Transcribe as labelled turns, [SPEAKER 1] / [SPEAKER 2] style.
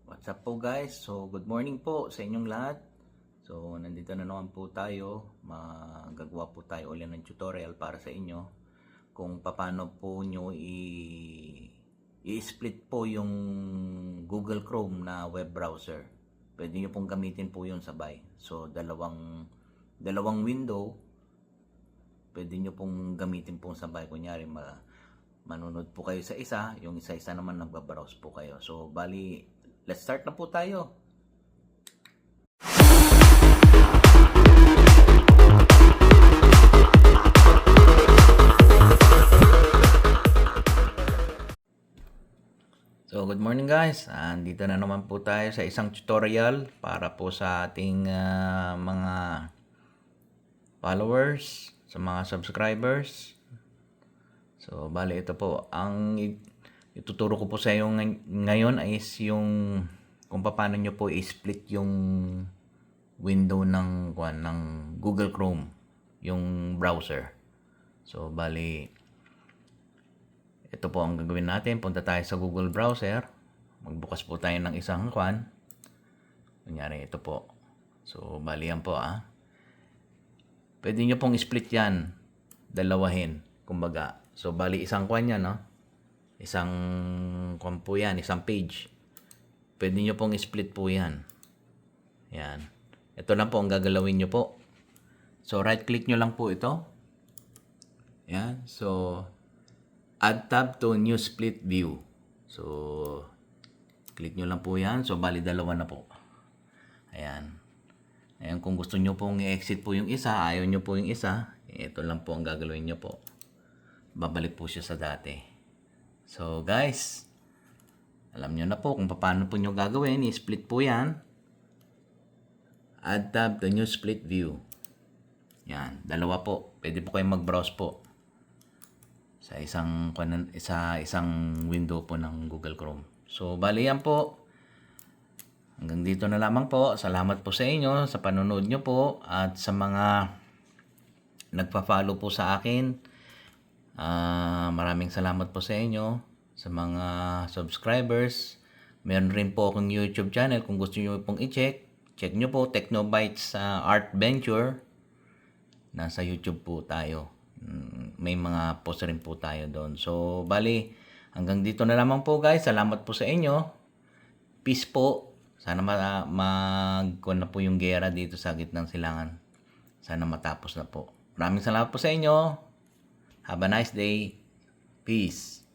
[SPEAKER 1] What's up po guys? So good morning po sa inyong lahat. So nandito na naman po tayo. Magagawa po tayo ulit ng tutorial para sa inyo kung paano po nyo i-split po yung Google Chrome na web browser. Pwede nyo pong gamitin po yun sabay. So dalawang window pwede nyo pong gamitin po sabay. Kunyari manunod po kayo sa isa, yung isa-isa naman nagbabrowse po kayo. So bali, let's start na po tayo. So good morning guys. Andito na naman po tayo sa isang tutorial para po sa ating mga followers, sa mga subscribers. So bali ito po ang ituturo ko po sa inyo ngayon is yung kung paano nyo po i-split yung window ng Google Chrome, yung browser. So bali ito po ang gagawin natin. Punta tayo sa Google browser. Magbukas po tayo ng isang kunyari ito po. So bali yan po Pwede nyo pong split yan, dalawahin kumbaga. So bali isang yan, no? Isang po yan, isang page. Pwede nyo pong split po yan. Yan. Ito lang po ang gagalawin nyo po. So right click nyo lang po ito. Yan. So add tab to new split view. So click nyo lang po yan. So bali dalawa na po. Ayan. Ayan, kung gusto nyo pong i-exit po yung isa, ayaw nyo po yung isa, ito lang po ang gagalawin nyo po. Babalik po siya sa dati. So guys, alam nyo na po kung paano po nyo gagawin. I-split po yan. Add tab to new split view. Yan, dalawa po. Pwede po kayong mag-browse po sa isang window po ng Google Chrome. So bali yan po. Hanggang dito na lamang po. Salamat po sa inyo sa panonood nyo po at sa mga nagpa-follow po sa akin. Maraming salamat po sa inyo. Sa mga subscribers, meron rin po akong YouTube channel. Kung gusto nyo pong i-check, check nyo po Technobytes Art Venture. Nasa YouTube po tayo. May mga post rin po tayo doon. So bali, hanggang dito na lamang po guys. Salamat po sa inyo. Peace po. Sana magkuhan na po yung gera dito sa gitnang silangan. Sana matapos na po. Maraming salamat po sa inyo. Have a nice day. Peace.